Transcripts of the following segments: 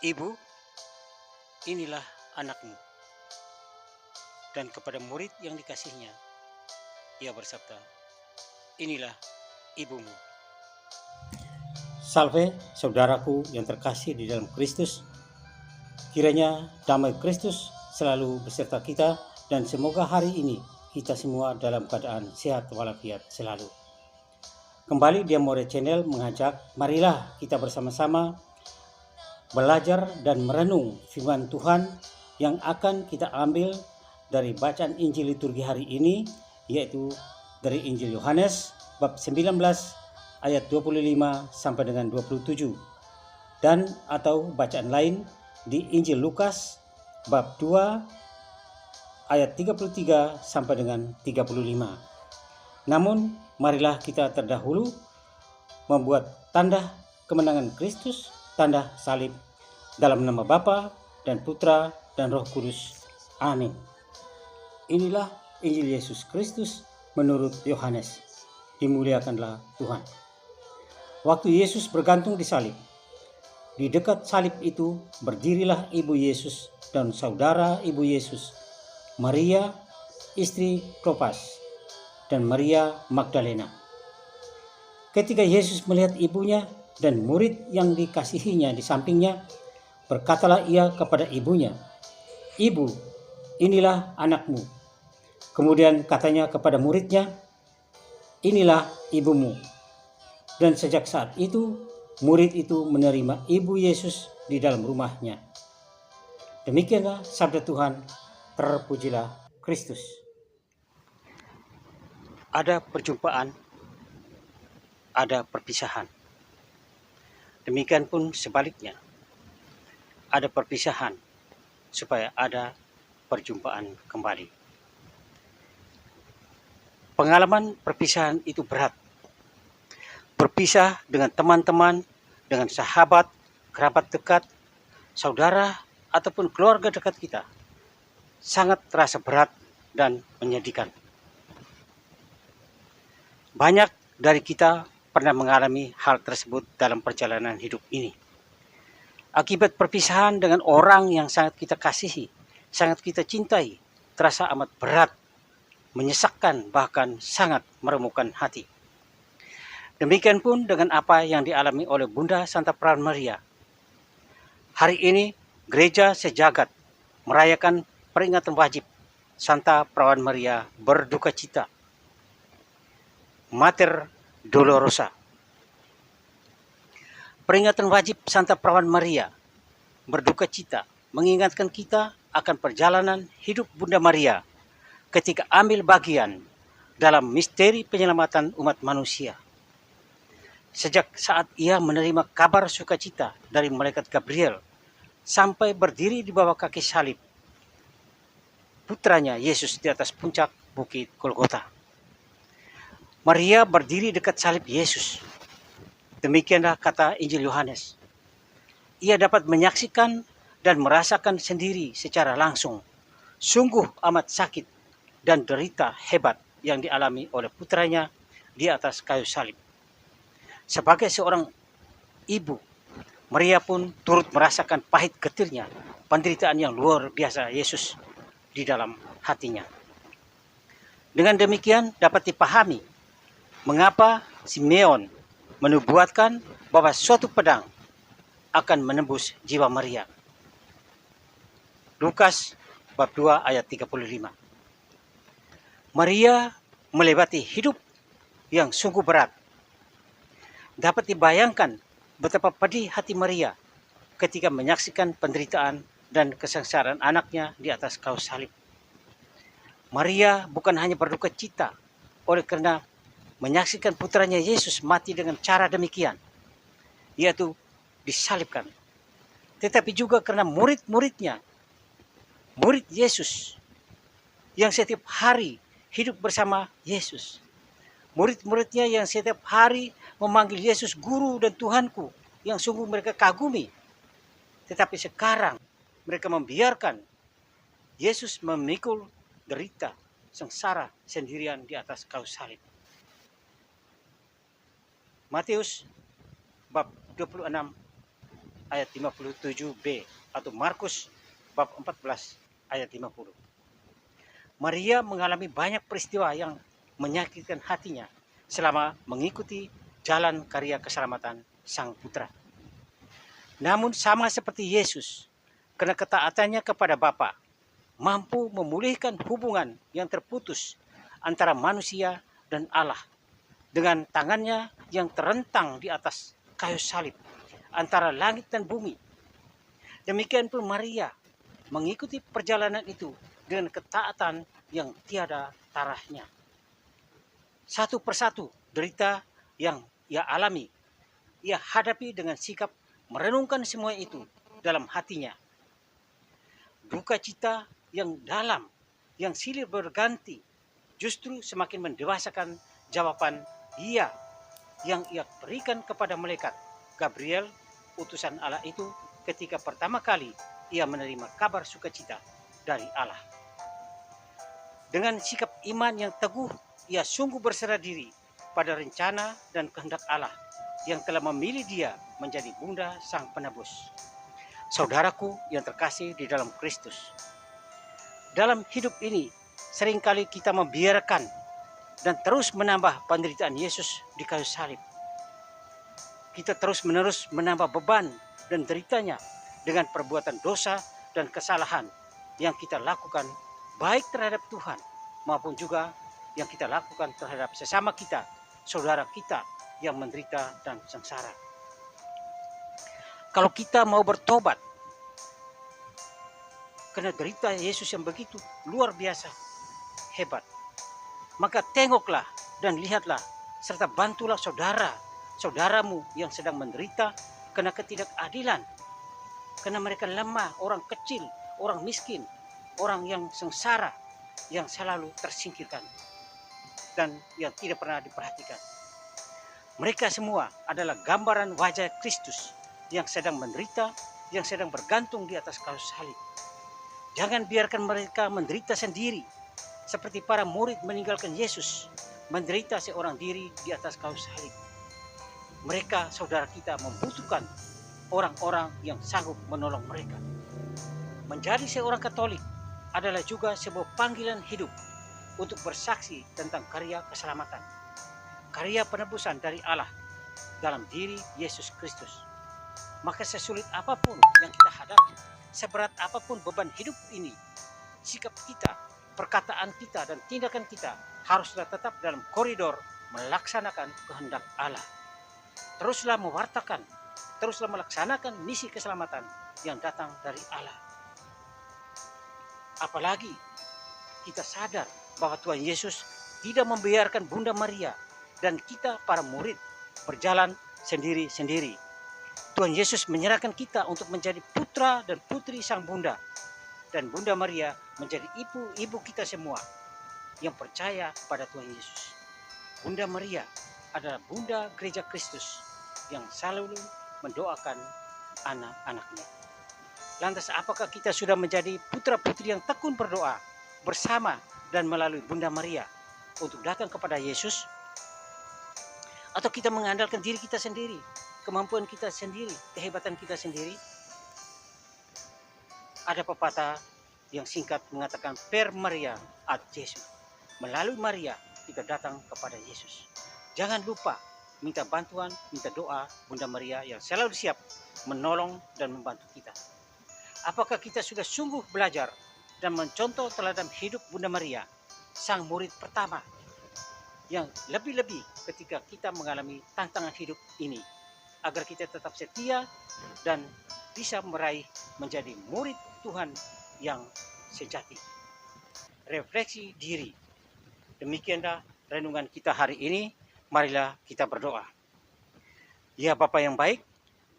Ibu, inilah anakmu. Dan kepada murid yang dikasihnya, ia bersabda, inilah ibumu. Salve, saudaraku yang terkasih di dalam Kristus. Kiranya damai Kristus selalu beserta kita dan semoga hari ini kita semua dalam keadaan sehat walafiat selalu. Kembali di Amore Channel mengajak, marilah kita bersama-sama belajar dan merenung firman Tuhan yang akan kita ambil dari bacaan Injil liturgi hari ini, yaitu dari Injil Yohanes bab 19 ayat 25 sampai dengan 27, dan atau bacaan lain di Injil Lukas bab 2 ayat 33 sampai dengan 35. Namun marilah kita terdahulu membuat tanda kemenangan Kristus, tanda salib, dalam nama Bapa dan Putra dan Roh Kudus. Amin. Inilah Injil Yesus Kristus menurut Yohanes. Dimuliakanlah Tuhan. Waktu Yesus bergantung di salib, di dekat salib itu berdirilah ibu Yesus dan saudara ibu Yesus, Maria, istri Klopas, dan Maria Magdalena. Ketika Yesus melihat ibunya dan murid yang dikasihinya di sampingnya, berkatalah ia kepada ibunya, "Ibu, inilah anakmu." Kemudian katanya kepada muridnya, "Inilah ibumu." Dan sejak saat itu, murid itu menerima ibu Yesus di dalam rumahnya. Demikianlah sabda Tuhan, terpujilah Kristus. Ada perjumpaan, ada perpisahan. Demikian pun sebaliknya, ada perpisahan supaya ada perjumpaan kembali. Pengalaman perpisahan itu berat. Berpisah dengan teman-teman, dengan sahabat, kerabat dekat, saudara, ataupun keluarga dekat kita sangat terasa berat dan menyedihkan. Banyak dari kita pernah mengalami hal tersebut dalam perjalanan hidup ini. Akibat perpisahan dengan orang yang sangat kita kasihi, sangat kita cintai, terasa amat berat, menyesakkan, bahkan sangat meremukkan hati. Demikian pun dengan apa yang dialami oleh Bunda Santa Perawan Maria. Hari ini gereja sejagat merayakan peringatan wajib Santa Perawan Maria berduka cita, Mater Dolorosa. Peringatan wajib Santa Perawan Maria berduka cita mengingatkan kita akan perjalanan hidup Bunda Maria ketika ambil bagian dalam misteri penyelamatan umat manusia. Sejak saat ia menerima kabar sukacita dari malaikat Gabriel sampai berdiri di bawah kaki salib putranya Yesus di atas puncak bukit Golgota. Maria berdiri dekat salib Yesus. Demikianlah kata Injil Yohanes. Ia dapat menyaksikan dan merasakan sendiri secara langsung sungguh amat sakit dan derita hebat yang dialami oleh putranya di atas kayu salib. Sebagai seorang ibu, Maria pun turut merasakan pahit getirnya penderitaan yang luar biasa Yesus di dalam hatinya. Dengan demikian dapat dipahami mengapa Simeon menubuatkan bahwa suatu pedang akan menembus jiwa Maria. Lukas bab 2 ayat 35. Maria melewati hidup yang sungguh berat. Dapat dibayangkan betapa pedih hati Maria ketika menyaksikan penderitaan dan kesengsaraan anaknya di atas kayu salib. Maria bukan hanya berduka cita oleh karena menyaksikan putranya Yesus mati dengan cara demikian, yaitu disalibkan, tetapi juga karena murid-muridnya, murid Yesus yang setiap hari hidup bersama Yesus. Murid-muridnya yang setiap hari memanggil Yesus guru dan Tuhanku, yang sungguh mereka kagumi. Tetapi sekarang mereka membiarkan Yesus memikul derita, sengsara sendirian di atas kayu salib. Matius bab 26 ayat 57b atau Markus bab 14 ayat 50. Maria mengalami banyak peristiwa yang menyakitkan hatinya selama mengikuti jalan karya keselamatan Sang Putra. Namun sama seperti Yesus, karena ketaatannya kepada Bapa mampu memulihkan hubungan yang terputus antara manusia dan Allah dengan tangannya yang terentang di atas kayu salib antara langit dan bumi. Demikian pun Maria mengikuti perjalanan itu dengan ketaatan yang tiada tarahnya. Satu persatu derita yang ia alami, ia hadapi dengan sikap merenungkan semua itu dalam hatinya. Duka cita yang dalam, yang silih berganti, justru semakin mendewasakan jawaban iya yang ia berikan kepada malaikat Gabriel, utusan Allah itu, ketika pertama kali ia menerima kabar sukacita dari Allah. Dengan sikap iman yang teguh, ia sungguh berserah diri pada rencana dan kehendak Allah yang telah memilih dia menjadi bunda Sang Penebus. Saudaraku yang terkasih di dalam Kristus, dalam hidup ini seringkali kita membiarkan dan terus menambah penderitaan Yesus di kayu salib. Kita terus-menerus menambah beban dan deritanya dengan perbuatan dosa dan kesalahan yang kita lakukan baik terhadap Tuhan maupun juga yang kita lakukan terhadap sesama kita, saudara kita yang menderita dan sengsara. Kalau kita mau bertobat karena derita Yesus yang begitu luar biasa hebat, maka tengoklah dan lihatlah serta bantulah saudaramu yang sedang menderita karena ketidakadilan, karena mereka lemah, orang kecil, orang miskin, orang yang sengsara, yang selalu tersingkirkan dan yang tidak pernah diperhatikan. Mereka semua adalah gambaran wajah Kristus yang sedang menderita, yang sedang bergantung di atas kayu salib. Jangan biarkan mereka menderita sendiri, seperti para murid meninggalkan Yesus, menderita seorang diri di atas kayu salib. Mereka, saudara kita, membutuhkan orang-orang yang sanggup menolong mereka. Menjadi seorang Katolik adalah juga sebuah panggilan hidup untuk bersaksi tentang karya keselamatan, karya penebusan dari Allah dalam diri Yesus Kristus. Maka sesulit apapun yang kita hadapi, seberat apapun beban hidup ini, sikap kita, perkataan kita, dan tindakan kita haruslah tetap dalam koridor melaksanakan kehendak Allah. Teruslah mewartakan, teruslah melaksanakan misi keselamatan yang datang dari Allah. Apalagi kita sadar bahwa Tuhan Yesus tidak membiarkan Bunda Maria dan kita para murid berjalan sendiri-sendiri. Tuhan Yesus menyerahkan kita untuk menjadi putra dan putri Sang Bunda, dan Bunda Maria menjadi ibu kita semua yang percaya pada Tuhan Yesus. Bunda Maria adalah Bunda Gereja Kristus yang selalu mendoakan anak-anaknya. Lantas apakah kita sudah menjadi putra-putri yang tekun berdoa bersama dan melalui Bunda Maria untuk datang kepada Yesus? Atau kita mengandalkan diri kita sendiri, kemampuan kita sendiri, kehebatan kita sendiri? Ada pepatah yang singkat mengatakan per Maria ad Yesus. Melalui Maria kita datang kepada Yesus. Jangan lupa minta bantuan, minta doa Bunda Maria yang selalu siap menolong dan membantu kita. Apakah kita sudah sungguh belajar dan mencontoh teladan hidup Bunda Maria, sang murid pertama, yang lebih-lebih ketika kita mengalami tantangan hidup ini, agar kita tetap setia dan bisa meraih menjadi murid Tuhan yang sejati. Refleksi diri. Demikianlah renungan kita hari ini. Marilah kita berdoa. Ya Bapa yang baik,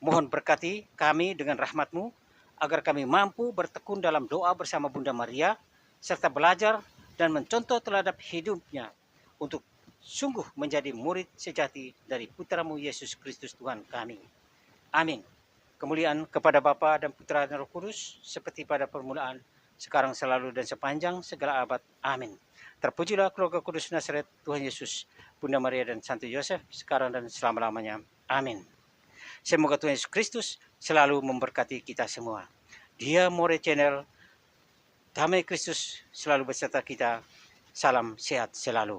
mohon berkati kami dengan rahmat-Mu, agar kami mampu bertekun dalam doa bersama Bunda Maria, serta belajar dan mencontoh teladan hidupnya untuk sungguh menjadi murid sejati dari Putra-Mu Yesus Kristus Tuhan kami. Amin. Kemuliaan kepada Bapa dan Putra dan Roh Kudus, seperti pada permulaan, sekarang, selalu, dan sepanjang segala abad. Amin. Terpujilah keluarga kudus Nazaret Tuhan Yesus, Bunda Maria dan Santo Yosef, sekarang dan selama-lamanya. Amin. Semoga Tuhan Yesus Kristus selalu memberkati kita semua. Dia More Channel, damai Kristus selalu beserta kita. Salam sehat selalu.